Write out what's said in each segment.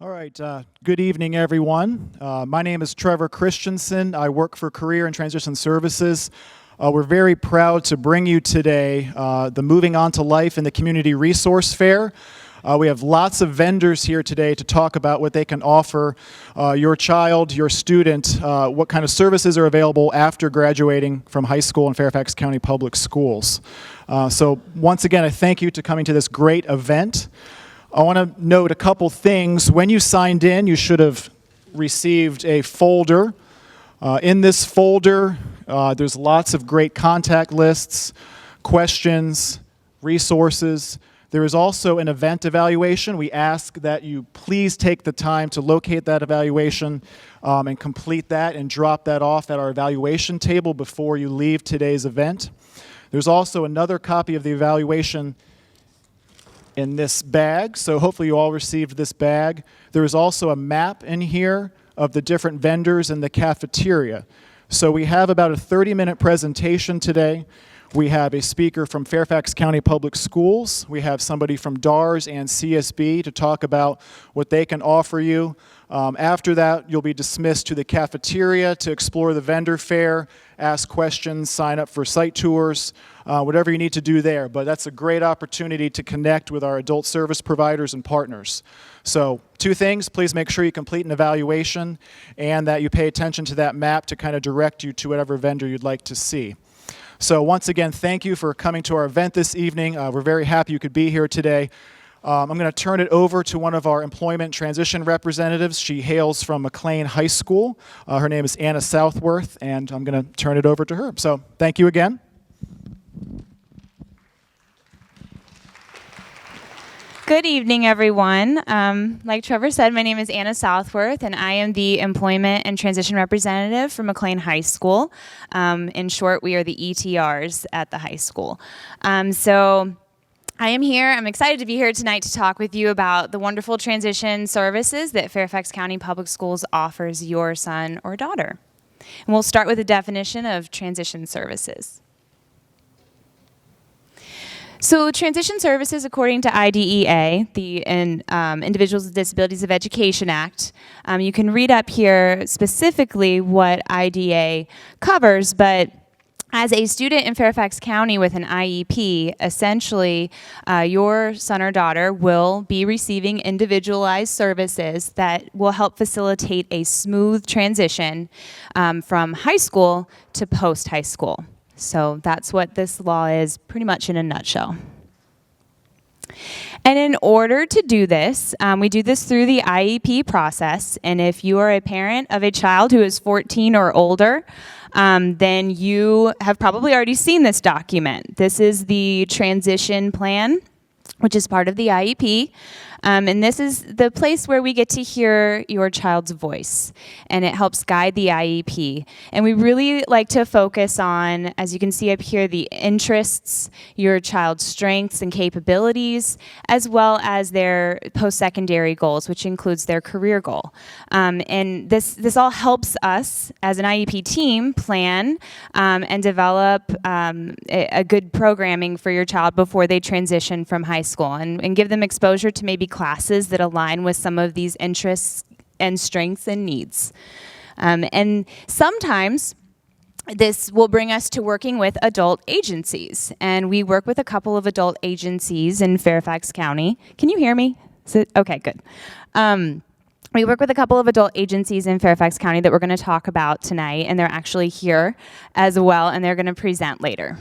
All right, good evening, everyone. My name is Trevor Christensen. I work for Career and Transition Services. We're very proud to bring you today the Moving On to Life in the Community Resource Fair. We have lots of vendors here today to talk about what they can offer your child, your student, what kind of services are available after graduating from high school in Fairfax County Public Schools. So once again, I thank you for coming to this great event. I want to note a couple things. When you signed in, you should have received a folder. In this folder, there's lots of great contact lists, questions, resources. There is also an event evaluation. We ask that you please take the time to locate that evaluation and complete that and drop that off at our evaluation table before you leave today's event. There's also another copy of the evaluation in this bag, so hopefully you all received this bag. There is also a map in here of the different vendors in the cafeteria. So we have about a 30-minute presentation today. We have a speaker from Fairfax County Public Schools. We have somebody from DARS and CSB to talk about what they can offer you. After that, you'll be dismissed to the cafeteria to explore the vendor fair, ask questions, sign up for site tours, whatever you need to do there. But that's a great opportunity to connect with our adult service providers and partners. So 2 things, please make sure you complete an evaluation and that you pay attention to that map to kind of direct you to whatever vendor you'd like to see. So once again, thank you for coming to our event this evening. We're very happy you could be here today. I'm going to turn it over to one of our employment transition representatives. She hails from McLean High School. Her name is Anna Southworth, and I'm going to turn it over to her. So thank you again. Good evening, everyone. Like Trevor said, my name is Anna Southworth, and I am the Employment and Transition Representative for McLean High School. In short, we are the ETRs at the high school. So I am here. I'm excited to be here tonight to talk with you about the wonderful transition services that Fairfax County Public Schools offers your son or daughter. And we'll start with a definition of transition services. So transition services, according to IDEA, the Individuals with Disabilities of Education Act, you can read up here specifically what IDEA covers, but as a student in Fairfax County with an IEP, essentially your son or daughter will be receiving individualized services that will help facilitate a smooth transition from high school to post-high school. So that's what this law is pretty much in a nutshell. And in order to do this, we do this through the IEP process. And if you are a parent of a child who is 14 or older, then you have probably already seen this document. This is the transition plan, which is part of the IEP. And this is the place where we get to hear your child's voice, and it helps guide the IEP. And we really like to focus on, as you can see up here, the interests, your child's strengths and capabilities, as well as their postsecondary goals, which includes their career goal. And this all helps us as an IEP team plan and develop a good programming for your child before they transition from high school, and give them exposure to maybe classes that align with some of these interests and strengths and needs. And sometimes this will bring us to working with adult agencies. And we work with a couple of adult agencies in Fairfax County. Can you hear me? Okay, good. We work with a couple of adult agencies in Fairfax County that we're going to talk about tonight, and they're actually here as well, and they're going to present later.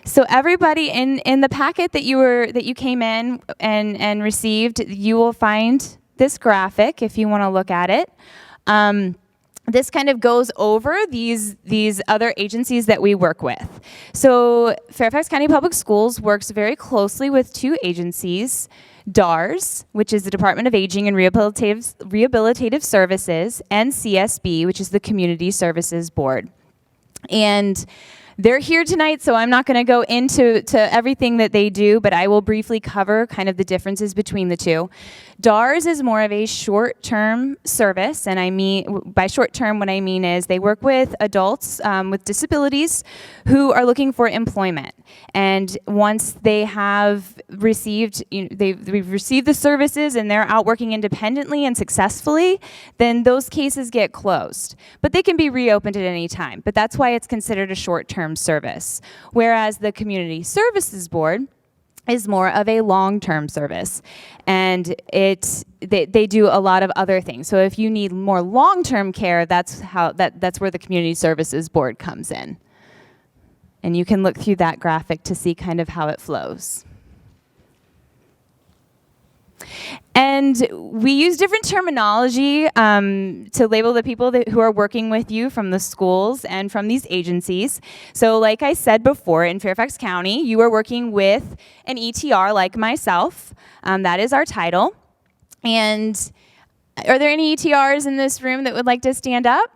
So everybody in the packet that you came in and received, you will find this graphic if you want to look at it. This kind of goes over these other agencies that we work with. So Fairfax County Public Schools works very closely with 2 agencies, DARS, which is the Department of Aging and Rehabilitative Services, and CSB, which is the Community Services Board. And They're here tonight, so I'm not going to go into everything that they do, but I will briefly cover kind of the differences between the two. DARS is more of a short-term service, and I mean, by short-term, what I mean is they work with adults with disabilities who are looking for employment. And once they have received, they've received the services and they're out working independently and successfully, then those cases get closed. But they can be reopened at any time. But that's why it's considered a short-term service. Whereas the Community Services Board is more of a long-term service, and they do a lot of other things. So if you need more long-term care, that's where the Community Services Board comes in. And you can look through that graphic to see kind of how it flows. And we use different terminology to label the people who are working with you from the schools and from these agencies. So like I said before, in Fairfax County, you are working with an ETR like myself. That is our title. And are there any ETRs in this room that would like to stand up?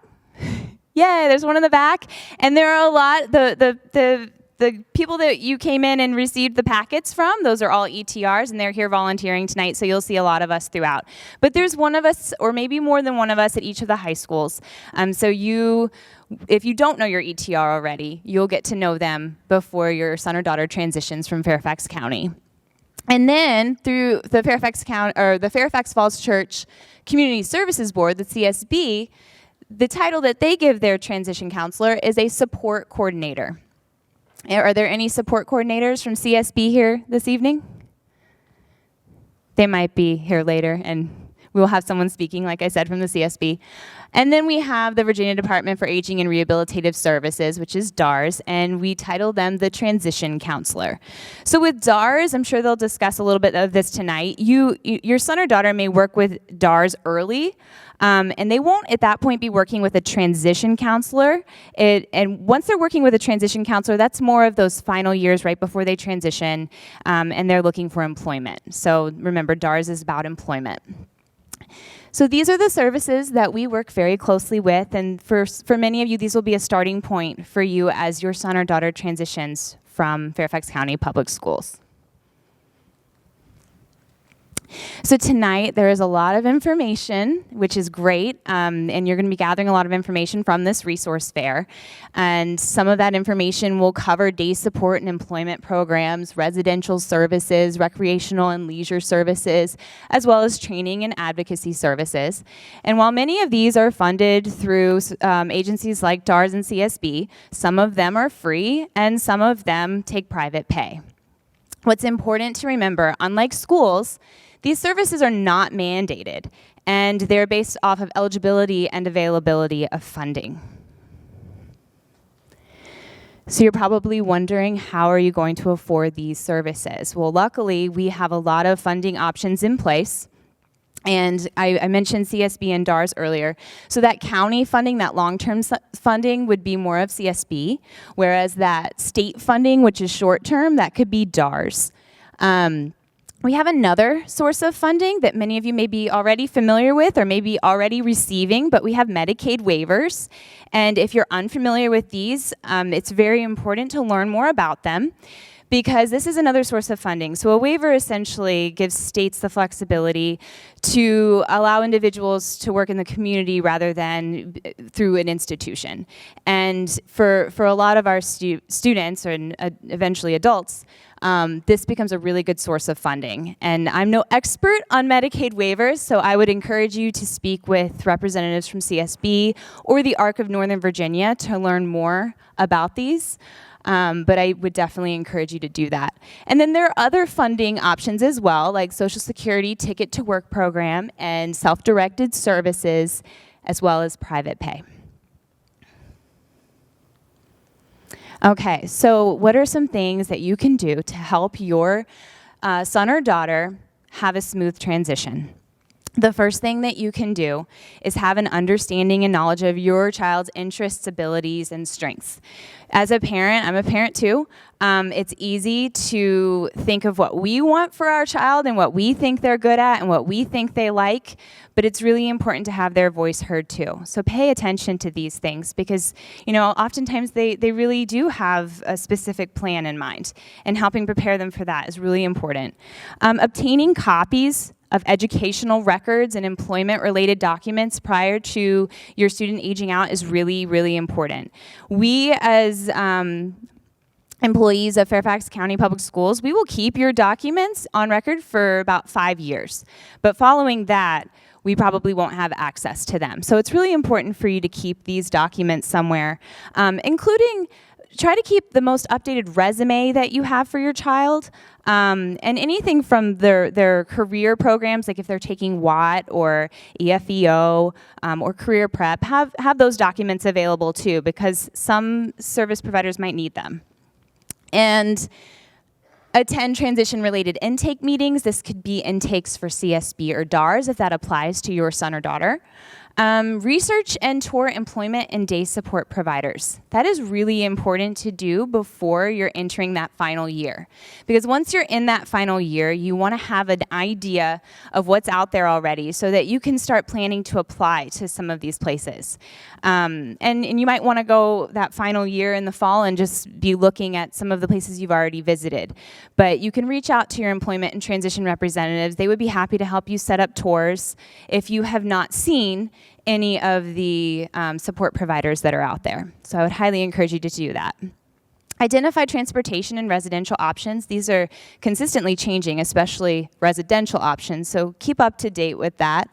Yeah, there's one in the back. And there are a lot, the people that you came in and received the packets from, those are all ETRs, and they're here volunteering tonight, so you'll see a lot of us throughout. But there's one of us, or maybe more than one of us, at each of the high schools. So if you don't know your ETR already, you'll get to know them before your son or daughter transitions from Fairfax County. And then through the Fairfax-Falls Church Community Services Board, the CSB, the title that they give their transition counselor is a support coordinator. Are there any support coordinators from CSB here this evening? They might be here later, and we will have someone speaking, like I said, from the CSB. And then we have the Virginia Department for Aging and Rehabilitative Services, which is DARS, and we title them the transition counselor. So with DARS, I'm sure they'll discuss a little bit of this tonight. Your son or daughter may work with DARS early, and they won't at that point be working with a transition counselor. And once they're working with a transition counselor, that's more of those final years right before they transition, and they're looking for employment. So remember, DARS is about employment. So these are the services that we work very closely with, and for many of you, these will be a starting point for you as your son or daughter transitions from Fairfax County Public Schools. So tonight, there is a lot of information, which is great, and you're going to be gathering a lot of information from this resource fair. And some of that information will cover day support and employment programs, residential services, recreational and leisure services, as well as training and advocacy services. And while many of these are funded through agencies like DARS and CSB, some of them are free, and some of them take private pay. What's important to remember, unlike schools, these services are not mandated, and they're based off of eligibility and availability of funding. So you're probably wondering, how are you going to afford these services? Well, luckily, we have a lot of funding options in place. And I mentioned CSB and DARS earlier. So that county funding, that long-term funding, would be more of CSB, whereas that state funding, which is short-term, that could be DARS. We have another source of funding that many of you may be already familiar with or maybe already receiving, but we have Medicaid waivers. And if you're unfamiliar with these, it's very important to learn more about them, because this is another source of funding. So a waiver essentially gives states the flexibility to allow individuals to work in the community rather than through an institution. And for a lot of our students and eventually adults, this becomes a really good source of funding. And I'm no expert on Medicaid waivers, so I would encourage you to speak with representatives from CSB or the ARC of Northern Virginia to learn more about these. But I would definitely encourage you to do that. And then there are other funding options as well, like Social Security Ticket to Work program and self-directed services, as well as private pay. Okay, so what are some things that you can do to help your son or daughter have a smooth transition? The first thing that you can do is have an understanding and knowledge of your child's interests, abilities, and strengths. As a parent, I'm a parent too, it's easy to think of what we want for our child and what we think they're good at and what we think they like, but it's really important to have their voice heard too. So pay attention to these things because, oftentimes they really do have a specific plan in mind, and helping prepare them for that is really important. Obtaining copies of educational records and employment-related documents prior to your student aging out is really, really important. We, as employees of Fairfax County Public Schools, we will keep your documents on record for about 5 years. But following that, we probably won't have access to them. So it's really important for you to keep these documents somewhere, including try to keep the most updated resume that you have for your child, and anything from their career programs, like if they're taking WAT or EFEO or career prep, have those documents available too, because some service providers might need them. And attend transition-related intake meetings. This could be intakes for CSB or DARS if that applies to your son or daughter. Research and tour employment and day support providers. That is really important to do before you're entering that final year. Because once you're in that final year, you want to have an idea of what's out there already so that you can start planning to apply to some of these places. And you might want to go that final year in the fall and just be looking at some of the places you've already visited. But you can reach out to your employment and transition representatives. They would be happy to help you set up tours if you have not seen any of the support providers that are out there. So I would highly encourage you to do that. Identify transportation and residential options. These are consistently changing, especially residential options, so keep up to date with that.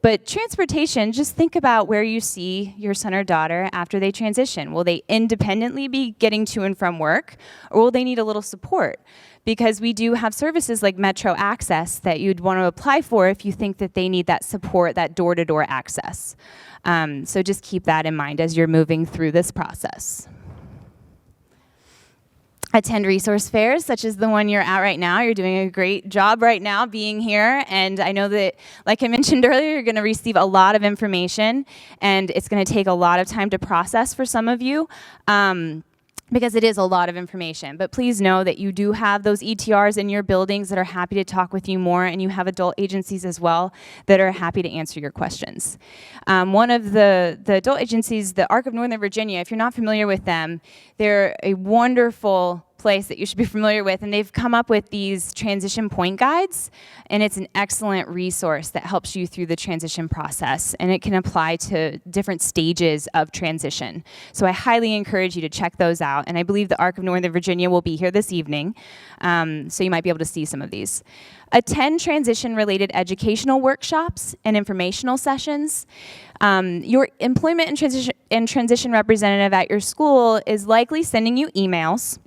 But transportation, just think about where you see your son or daughter after they transition. Will they independently be getting to and from work, or will they need a little support? Because we do have services like Metro Access that you'd want to apply for if you think that they need that support, that door-to-door access. So just keep that in mind as you're moving through this process. Attend resource fairs, such as the one you're at right now. You're doing a great job right now being here, and I know that, like I mentioned earlier, you're going to receive a lot of information, and it's going to take a lot of time to process for some of you. Because it is a lot of information. But please know that you do have those ETRs in your buildings that are happy to talk with you more, and you have adult agencies as well that are happy to answer your questions. One of the adult agencies, the ARC of Northern Virginia, if you're not familiar with them, they're a wonderful place that you should be familiar with, and they've come up with these transition point guides, and it's an excellent resource that helps you through the transition process, and it can apply to different stages of transition. So I highly encourage you to check those out, and I believe the ARC of Northern Virginia will be here this evening, so you might be able to see some of these. Attend transition-related educational workshops and informational sessions. Your employment and transition representative at your school is likely sending you emails.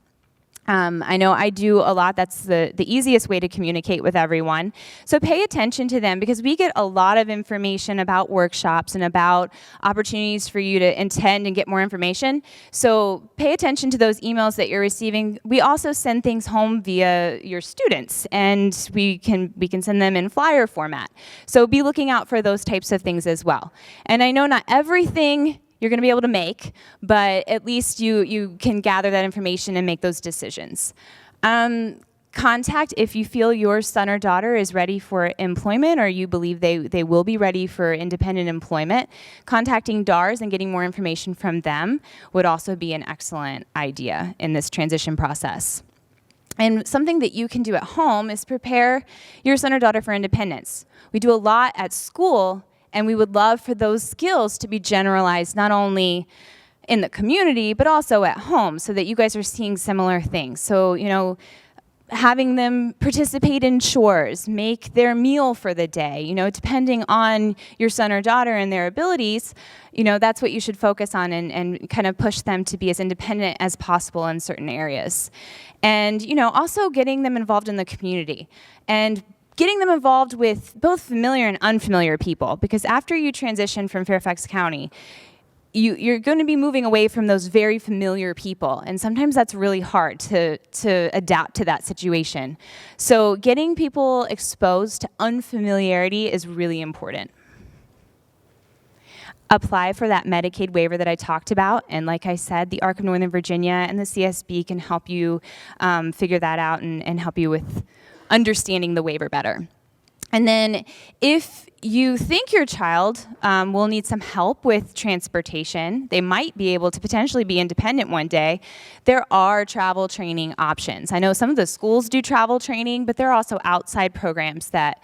I know I do a lot. That's the easiest way to communicate with everyone. So pay attention to them, because we get a lot of information about workshops and about opportunities for you to attend and get more information. So pay attention to those emails that you're receiving. We also send things home via your students, and we can send them in flyer format. So be looking out for those types of things as well. And I know not everything you're going to be able to make, but at least you can gather that information and make those decisions. Contact if you feel your son or daughter is ready for employment, or you believe they will be ready for independent employment. Contacting DARS and getting more information from them would also be an excellent idea in this transition process. And something that you can do at home is prepare your son or daughter for independence. We do a lot at school, and we would love for those skills to be generalized not only in the community, but also at home, so that you guys are seeing similar things. So, having them participate in chores, make their meal for the day, depending on your son or daughter and their abilities, that's what you should focus on, and kind of push them to be as independent as possible in certain areas. And, also getting them involved in the community, and getting them involved with both familiar and unfamiliar people, because after you transition from Fairfax County, you're going to be moving away from those very familiar people, and sometimes that's really hard to adapt to that situation. So getting people exposed to unfamiliarity is really important. Apply for that Medicaid waiver that I talked about, and like I said, the ARC of Northern Virginia and the CSB can help you figure that out and help you with understanding the waiver better. And then if you think your child will need some help with transportation, they might be able to potentially be independent one day, there are travel training options. I know some of the schools do travel training, but there are also outside programs that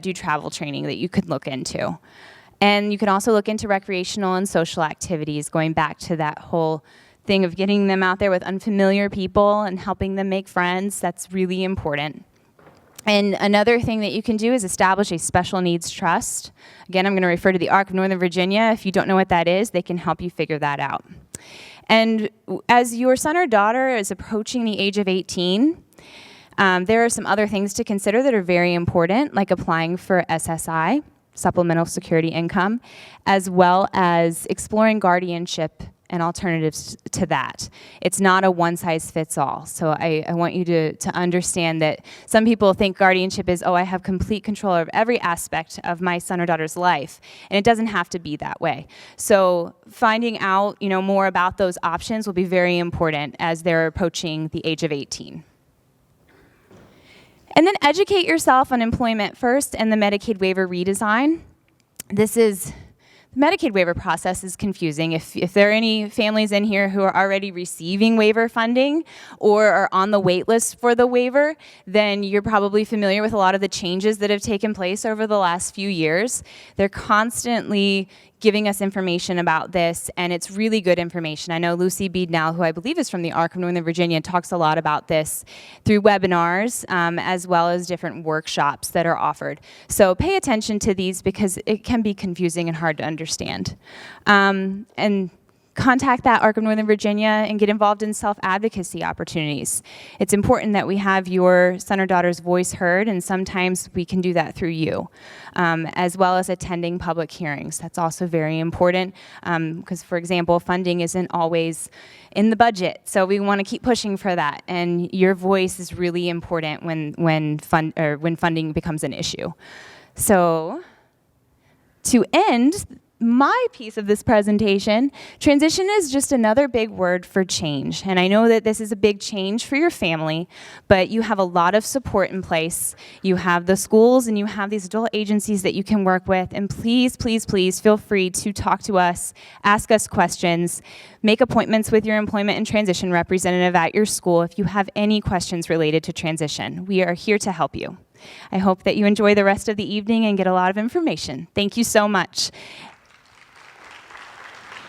do travel training that you could look into. And you can also look into recreational and social activities, going back to that whole thing of getting them out there with unfamiliar people and helping them make friends. That's really important. And another thing that you can do is establish a special needs trust. Again, I'm going to refer to the ARC of Northern Virginia. If you don't know what that is, they can help you figure that out. And as your son or daughter is approaching the age of 18, there are some other things to consider that are very important, like applying for SSI, supplemental security income, as well as exploring guardianship and alternatives to that. It's not a one-size-fits-all. So I want you to understand that some people think guardianship is, oh, I have complete control of every aspect of my son or daughter's life, and it doesn't have to be that way. So finding out, more about those options will be very important as they're approaching the age of 18. And then educate yourself on Employment First and the Medicaid waiver redesign. The Medicaid waiver process is confusing. If there are any families in here who are already receiving waiver funding or are on the wait list for the waiver, then you're probably familiar with a lot of the changes that have taken place over the last few years. They're constantly giving us information about this, and it's really good information. I know Lucy Beednell, who I believe is from the ARC of Northern Virginia, talks a lot about this through webinars as well as different workshops that are offered. So pay attention to these because it can be confusing and hard to understand. And contact that ARC of Northern Virginia and get involved in self-advocacy opportunities. It's important that we have your son or daughter's voice heard, and sometimes we can do that through you, as well as attending public hearings. That's also very important because, for example, funding isn't always in the budget, so we want to keep pushing for that, and your voice is really important when funding becomes an issue. So, to end my piece of this presentation, transition is just another big word for change. And I know that this is a big change for your family, but you have a lot of support in place. You have the schools and you have these adult agencies that you can work with. And please, please, please feel free to talk to us, ask us questions, make appointments with your employment and transition representative at your school if you have any questions related to transition. We are here to help you. I hope that you enjoy the rest of the evening and get a lot of information. Thank you so much.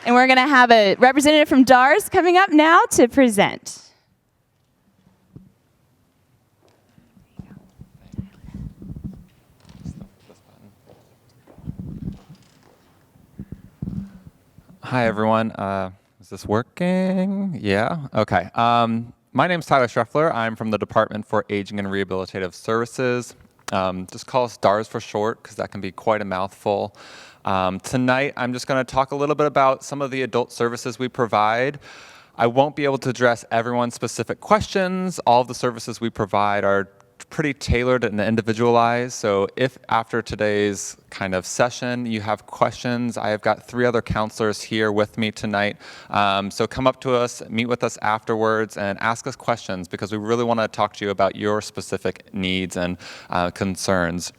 And we're going to have a representative from DARS coming up now to present. Hi, everyone. Is this working? Yeah? Okay. My name is Tyler Schreffler. I'm from the Department for Aging and Rehabilitative Services. Just call us DARS for short, because that can be quite a mouthful. Tonight, I'm just going to talk a little bit about some of the adult services we provide. I won't be able to address everyone's specific questions. All of the services we provide are pretty tailored and individualized. So if after today's kind of session you have questions, I have got 3 other counselors here with me tonight. So come up to us, meet with us afterwards, and ask us questions because we really want to talk to you about your specific needs and concerns.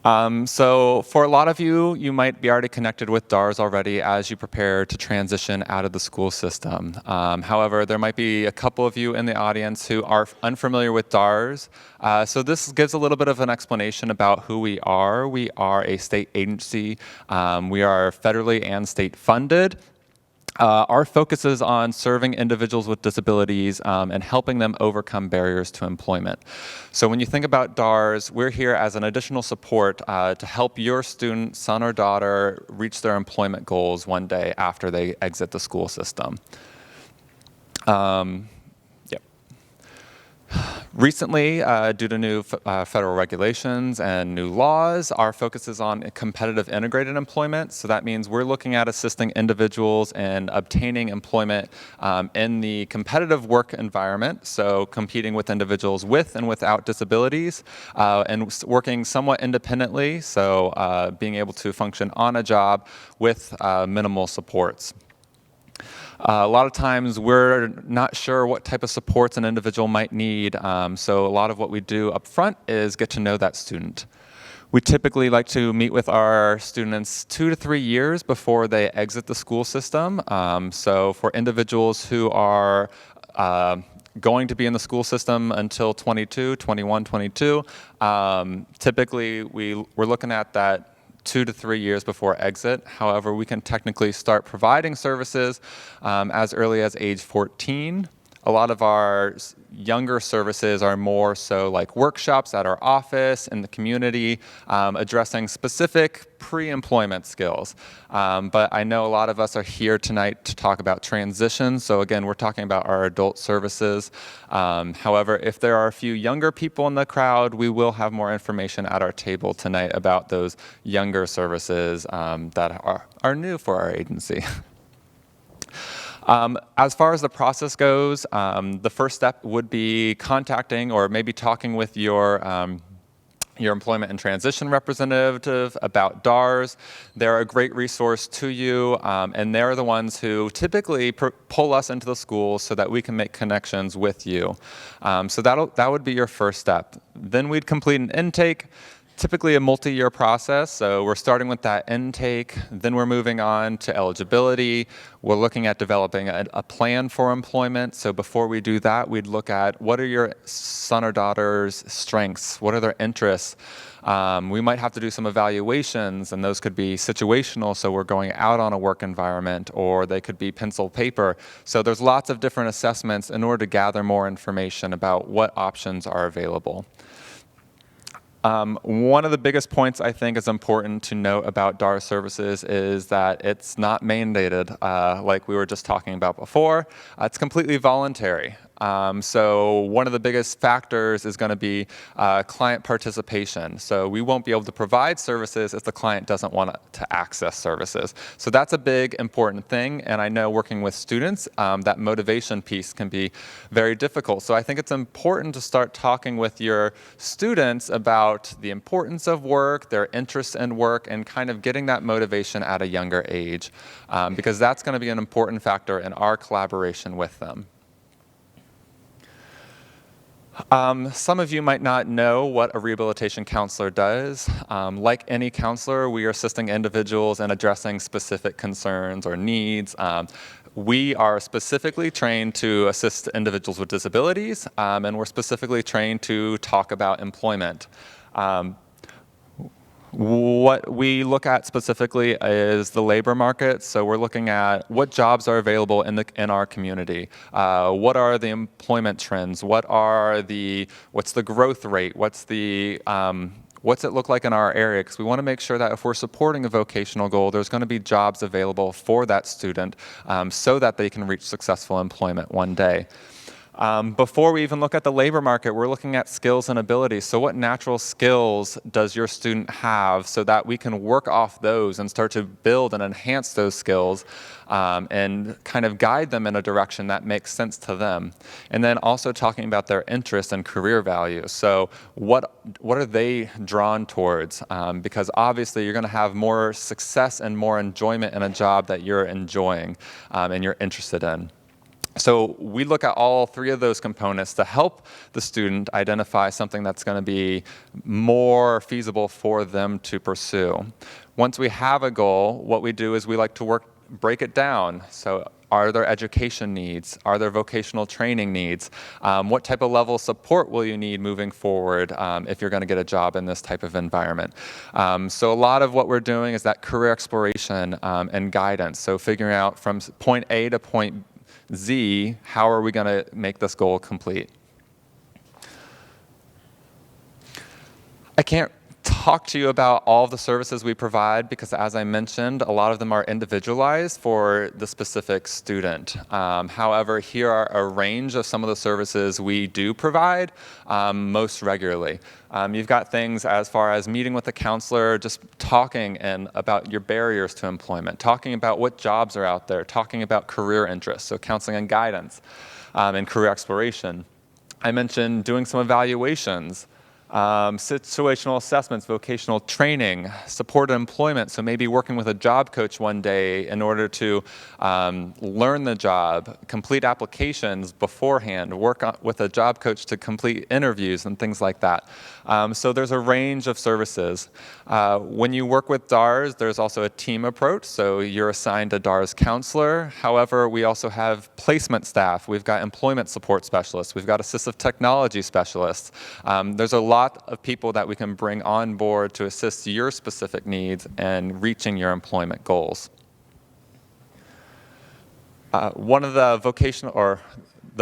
So for a lot of you, you might be already connected with DARS already as you prepare to transition out of the school system. However, there might be a couple of you in the audience who are unfamiliar with DARS. So this gives a little bit of an explanation about who we are. We are a state agency. We are federally and state funded. Our focus is on serving individuals with disabilities and helping them overcome barriers to employment. So when you think about DARS, we're here as an additional support to help your student, son or daughter, reach their employment goals one day after they exit the school system. Recently, due to new federal regulations and new laws, our focus is on competitive integrated employment. So that means we're looking at assisting individuals in obtaining employment in the competitive work environment, so competing with individuals with and without disabilities, and working somewhat independently, so being able to function on a job with minimal supports. A lot of times we're not sure what type of supports an individual might need, so a lot of what we do up front is get to know that student. We typically like to meet with our students 2 to 3 years before they exit the school system. So for individuals who are going to be in the school system until 21, 22, typically we're looking at that 2 to 3 years before exit. However, we can technically start providing services as early as age 14. A lot of our younger services are more so like workshops at our office in the community, addressing specific pre-employment skills. But I know a lot of us are here tonight to talk about transition. So again, we're talking about our adult services. However, if there are a few younger people in the crowd, we will have more information at our table tonight about those younger services that are new for our agency. As far as the process goes, the first step would be contacting or maybe talking with your employment and transition representative about DARS. They're a great resource to you, and they're the ones who typically pull us into the schools so that we can make connections with you. So that would be your first step. Then we'd complete an intake. Typically a multi-year process, so we're starting with that intake, then we're moving on to eligibility. We're looking at developing a plan for employment. So before we do that, we'd look at what are your son or daughter's strengths, what are their interests. We might have to do some evaluations, and those could be situational, so we're going out on a work environment, or they could be pencil paper. So there's lots of different assessments in order to gather more information about what options are available. One of the biggest points I think is important to note about DARS services is that it's not mandated, like we were just talking about before. It's completely voluntary. So one of the biggest factors is going to be client participation. So we won't be able to provide services if the client doesn't want to access services. So that's a big important thing, and I know working with students, that motivation piece can be very difficult. So I think it's important to start talking with your students about the importance of work, their interest in work, and kind of getting that motivation at a younger age, because that's going to be an important factor in our collaboration with them. Some of you might not know what a rehabilitation counselor does. Like any counselor, we are assisting individuals in addressing specific concerns or needs. We are specifically trained to assist individuals with disabilities, and we're specifically trained to talk about employment. What we look at specifically is the labor market. So we're looking at what jobs are available in our community. What are the employment trends? What's the growth rate? What's it look like in our area? Because we want to make sure that if we're supporting a vocational goal, there's going to be jobs available for that student so that they can reach successful employment one day. Before we even look at the labor market, we're looking at skills and abilities. So what natural skills does your student have so that we can work off those and start to build and enhance those skills and kind of guide them in a direction that makes sense to them. And then also talking about their interests and career values. So what are they drawn towards? Because obviously you're going to have more success and more enjoyment in a job that you're enjoying and you're interested in. So we look at all three of those components to help the student identify something that's going to be more feasible for them to pursue. Once we have a goal, what we do is we like to break it down. So are there education needs? Are there vocational training needs? What type of level of support will you need moving forward if you're going to get a job in this type of environment? So a lot of what we're doing is that career exploration and guidance. So figuring out from point A to point Z, how are we going to make this goal complete? I can't talk to you about all of the services we provide because, as I mentioned, a lot of them are individualized for the specific student. However, here are a range of some of the services we do provide most regularly. You've got things as far as meeting with a counselor, just talking about your barriers to employment, talking about what jobs are out there, talking about career interests, so counseling and guidance and career exploration. I mentioned doing some evaluations, situational assessments, vocational training, supported employment, so maybe working with a job coach one day in order to learn the job, complete applications beforehand, with a job coach to complete interviews and things like that. So there's a range of services. When you work with DARS, there's also a team approach, so you're assigned a DARS counselor. However, we also have placement staff. We've got employment support specialists. We've got assistive technology specialists. There's a lot of people that we can bring on board to assist your specific needs and reaching your employment goals. One of the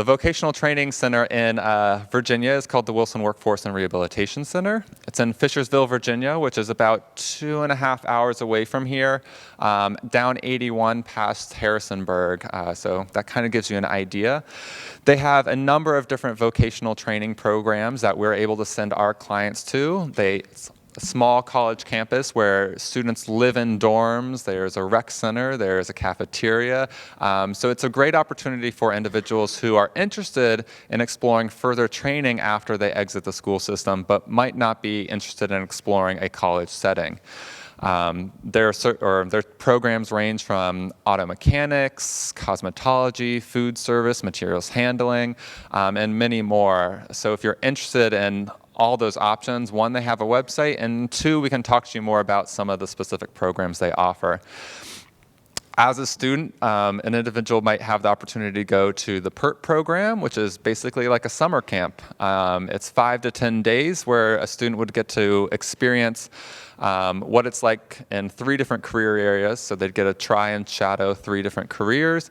vocational training center in Virginia is called the Wilson Workforce and Rehabilitation Center. It's in Fishersville, Virginia, which is about 2.5 hours away from here, down 81 past Harrisonburg. So that kind of gives you an idea. They have a number of different vocational training programs that we're able to send our clients to. It's a small college campus where students live in dorms. There's a rec center. There's a cafeteria. So it's a great opportunity for individuals who are interested in exploring further training after they exit the school system, but might not be interested in exploring a college setting. Their programs range from auto mechanics, cosmetology, food service, materials handling, and many more. So if you're interested in all those options, one, they have a website, and two, we can talk to you more about some of the specific programs they offer. As a student, an individual might have the opportunity to go to the PERT program, which is basically like a summer camp. It's 5 to 10 days where a student would get to experience what it's like in 3 different career areas. So they'd get to try and shadow 3 different careers.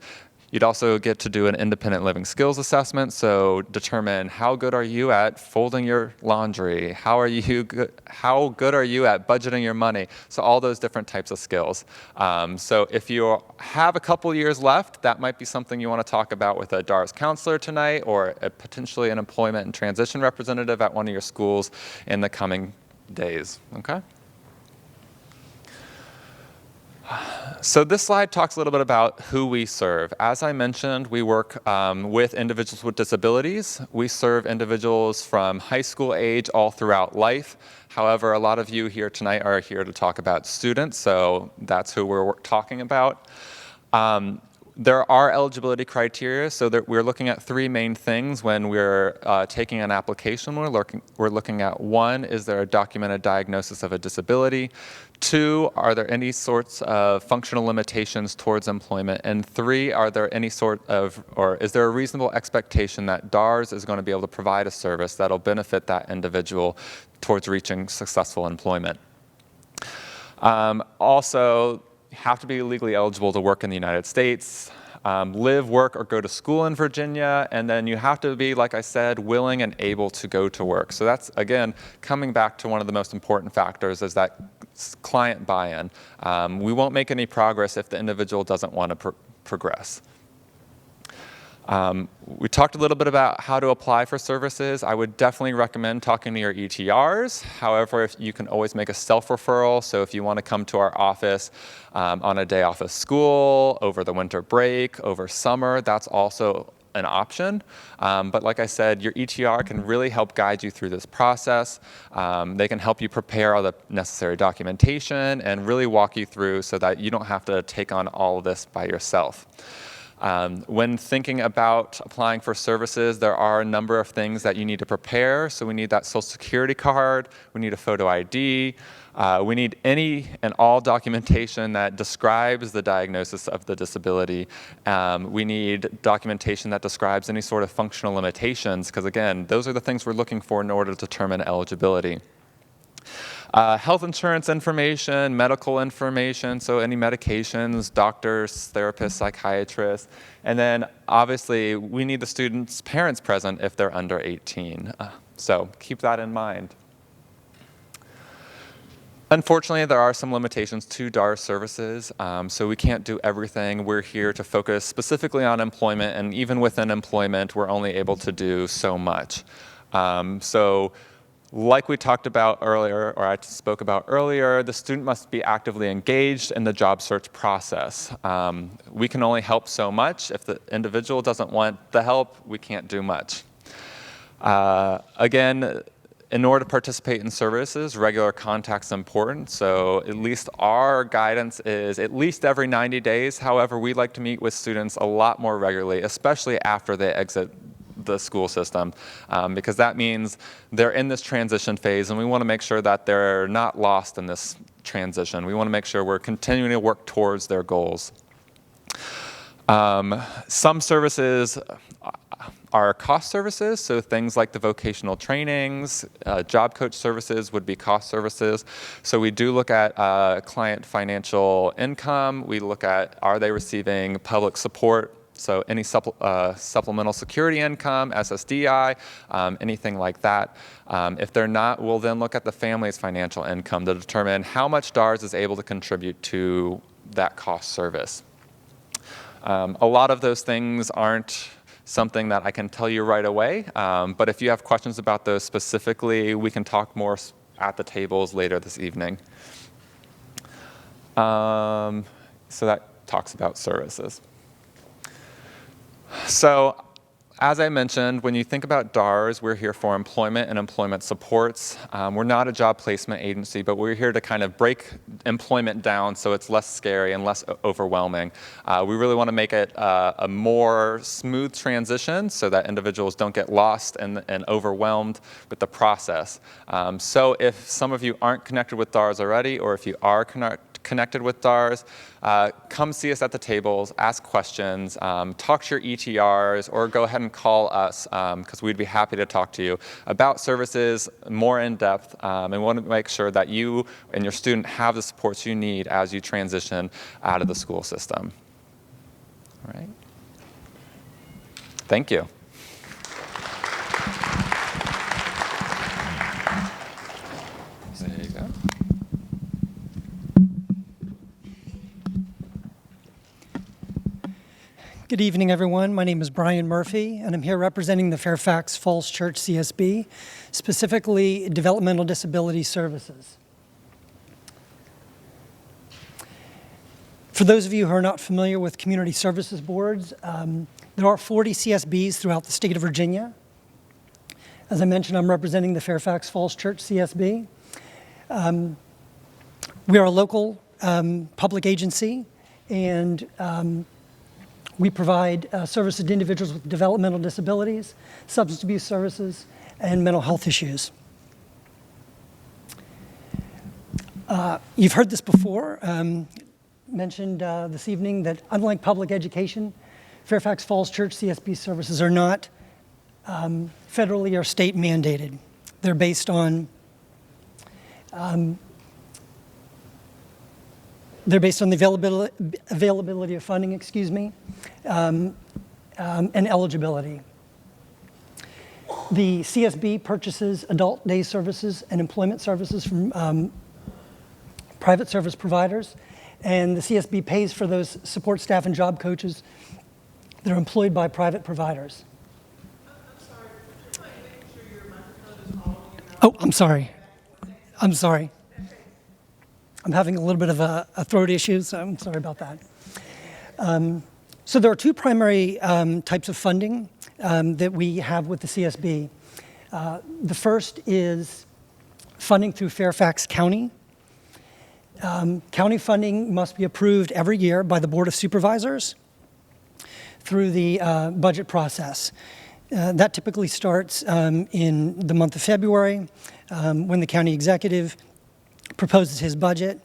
You'd also get to do an independent living skills assessment, so determine how good are you at folding your laundry, how good are you at budgeting your money, so all those different types of skills. So if you have a couple years left, that might be something you want to talk about with a DARS counselor tonight, or potentially an employment and transition representative at one of your schools in the coming days, okay? So this slide talks a little bit about who we serve. As I mentioned, we work with individuals with disabilities. We serve individuals from high school age all throughout life. However, a lot of you here tonight are here to talk about students, so that's who we're talking about. There are eligibility criteria, so that we're looking at 3 main things when we're taking an application. We're looking at 1, is there a documented diagnosis of a disability? 2, are there any sorts of functional limitations towards employment? And 3, are there any is there a reasonable expectation that DARS is going to be able to provide a service that'll benefit that individual towards reaching successful employment? Also, you have to be legally eligible to work in the United States, live, work, or go to school in Virginia, and then you have to be, like I said, willing and able to go to work. So that's, again, coming back to one of the most important factors is that client buy-in. We won't make any progress if the individual doesn't want to progress. We talked a little bit about how to apply for services. I would definitely recommend talking to your ETRs. However, if you can always make a self-referral. So if you want to come to our office on a day off of school, over the winter break, over summer, that's also an option. But like I said, your ETR can really help guide you through this process. They can help you prepare all the necessary documentation and really walk you through so that you don't have to take on all of this by yourself. When thinking about applying for services, there are a number of things that you need to prepare. So we need that Social Security card, we need a photo ID, we need any and all documentation that describes the diagnosis of the disability. We need documentation that describes any sort of functional limitations, because again, those are the things we're looking for in order to determine eligibility. Health insurance information, medical information, so any medications, doctors, therapists, psychiatrists, and then obviously we need the students' parents present if they're under 18. So keep that in mind. Unfortunately, there are some limitations to DARS services, so we can't do everything. We're here to focus specifically on employment, and even within employment, we're only able to do so much. So like we talked about earlier, or I spoke about earlier, the student must be actively engaged in the job search process. We can only help so much. If the individual doesn't want the help, we can't do much. Again, in order to participate in services, regular contact is important. So at least our guidance is at least every 90 days. However, we like to meet with students a lot more regularly, especially after they exit the school system, because that means they're in this transition phase, and we want to make sure that they're not lost in this transition. We want to make sure we're continuing to work towards their goals. Some services are cost services, so things like the vocational trainings, job coach services would be cost services. So we do look at client financial income. We look at, are they receiving public support? So any supplemental security income, SSDI, anything like that. If they're not, we'll then look at the family's financial income to determine how much DARS is able to contribute to that cost service. A lot of those things aren't something that I can tell you right away, but if you have questions about those specifically, we can talk more at the tables later this evening. So that talks about services. So, as I mentioned, when you think about DARS, we're here for employment and employment supports. We're not a job placement agency, but we're here to kind of break employment down so it's less scary and less overwhelming. We really want to make it a more smooth transition so that individuals don't get lost and overwhelmed with the process. So if some of you aren't connected with DARS already, or if you are connected with DARS, come see us at the tables, ask questions, talk to your ETRs, or go ahead and call us because we'd be happy to talk to you about services more in depth, and we want to make sure that you and your student have the supports you need as you transition out of the school system. All right. Thank you. There you go. Good evening, everyone. My name is Brian Murphy, and I'm here representing the Fairfax-Falls Church CSB, specifically Developmental Disability Services. For those of you who are not familiar with community services boards, there are 40 CSBs throughout the state of Virginia. As I mentioned, I'm representing the Fairfax-Falls Church CSB. We are a local public agency, and we provide services to individuals with developmental disabilities, substance abuse services, and mental health issues. You've heard this before, mentioned this evening, that unlike public education, Fairfax-Falls Church CSB services are not federally or state mandated. They're based on the availability of funding, and eligibility. The CSB purchases adult day services and employment services from private service providers, and the CSB pays for those support staff and job coaches that are employed by private providers. I'm sorry, would you mind making sure your microphone is following your mouth? Oh, I'm sorry. I'm sorry. I'm having a little bit of a throat issue, so I'm sorry about that. So there are two primary types of funding that we have with the CSB. The first is funding through Fairfax County. County funding must be approved every year by the Board of Supervisors through the budget process. That typically starts in the month of February when the county executive proposes his budget.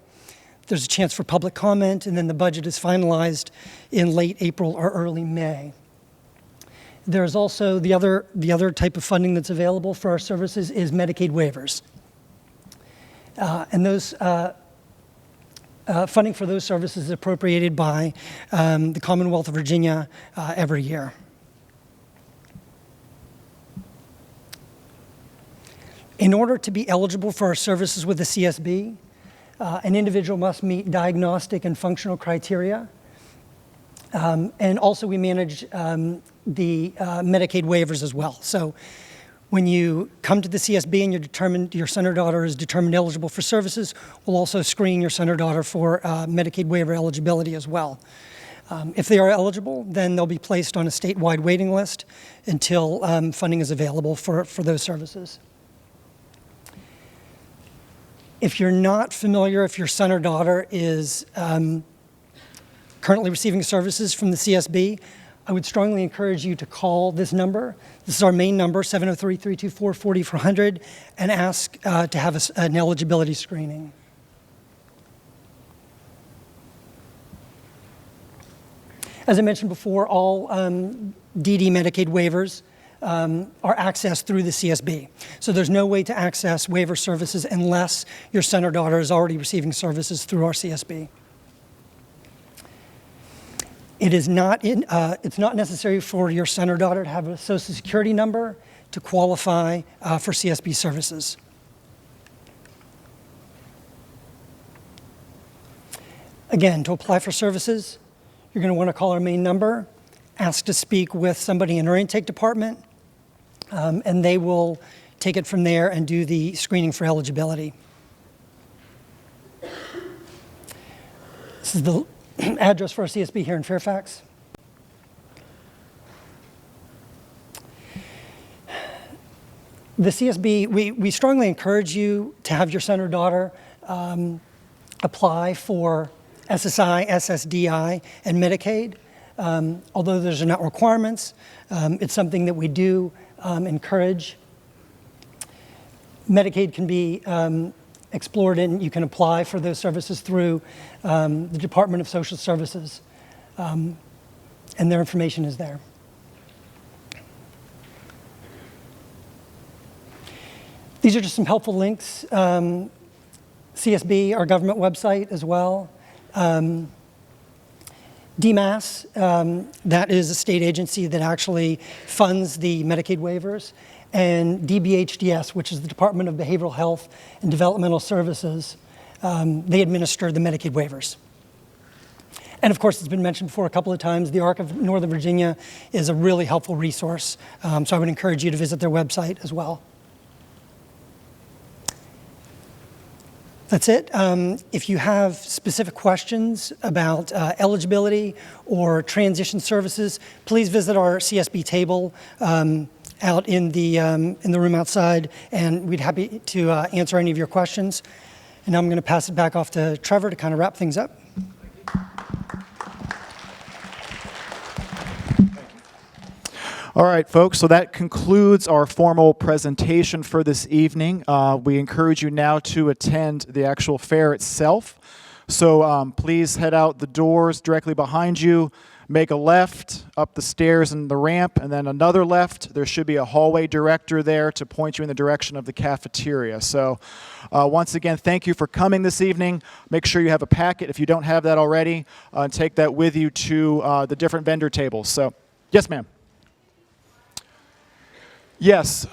There's a chance for public comment, and then the budget is finalized in late April or early May. There's also the other type of funding that's available for our services is Medicaid waivers. And those funding for those services is appropriated by the Commonwealth of Virginia every year. In order to be eligible for our services with the CSB, An individual must meet diagnostic and functional criteria. And also we manage the Medicaid waivers as well. So when you come to the CSB and you're determined, your son or daughter is determined eligible for services, we'll also screen your son or daughter for Medicaid waiver eligibility as well. If they are eligible, then they'll be placed on a statewide waiting list until funding is available for those services. If you're not familiar, if your son or daughter is currently receiving services from the CSB, I would strongly encourage you to call this number. This is our main number, 703-324-4400, and ask to have an eligibility screening. As I mentioned before, all DD Medicaid waivers are accessed through the CSB. So there's no way to access waiver services unless your son or daughter is already receiving services through our CSB. It's not necessary for your son or daughter to have a Social Security number to qualify for CSB services. Again, to apply for services, you're going to want to call our main number, ask to speak with somebody in our intake department, and they will take it from there and do the screening for eligibility. This is the address for our CSB here in Fairfax. The CSB, we strongly encourage you to have your son or daughter apply for SSI, SSDI, and Medicaid. Although those are not requirements, it's something that we do encourage. Medicaid can be explored and you can apply for those services through the Department of Social Services, and their information is there. These are just some helpful links. CSB, our government website as well. DMAS, that is a state agency that actually funds the Medicaid waivers, and DBHDS, which is the Department of Behavioral Health and Developmental Services. They administer the Medicaid waivers. And of course, it's been mentioned before a couple of times, the ARC of Northern Virginia is a really helpful resource. So I would encourage you to visit their website as well. That's it. If you have specific questions about eligibility or transition services, please visit our CSB table out in the room outside, and we'd be happy to answer any of your questions. And now I'm going to pass it back off to Trevor to kind of wrap things up. All right, folks, so that concludes our formal presentation for this evening. We encourage you now to attend the actual fair itself. So please head out the doors directly behind you, make a left up the stairs and the ramp, and then another left. There should be a hallway director there to point you in the direction of the cafeteria. So once again, thank you for coming this evening. Make sure you have a packet if you don't have that already, and take that with you to the different vendor tables. So, yes, ma'am. Yes,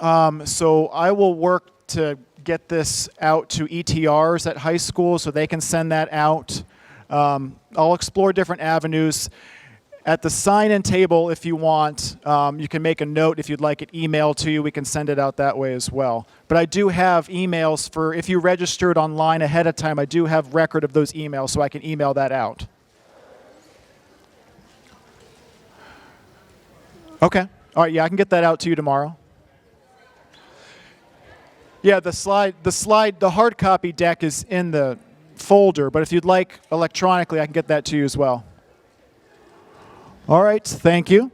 so I will work to get this out to ETRs at high school so they can send that out. I'll explore different avenues. At the sign-in table, if you want, you can make a note if you'd like it emailed to you. We can send it out that way as well. But I do have emails for, if you registered online ahead of time, I do have record of those emails so I can email that out. Okay, all right, yeah, I can get that out to you tomorrow. Yeah, the hard copy deck is in the folder, but if you'd like electronically, I can get that to you as well. All right, thank you.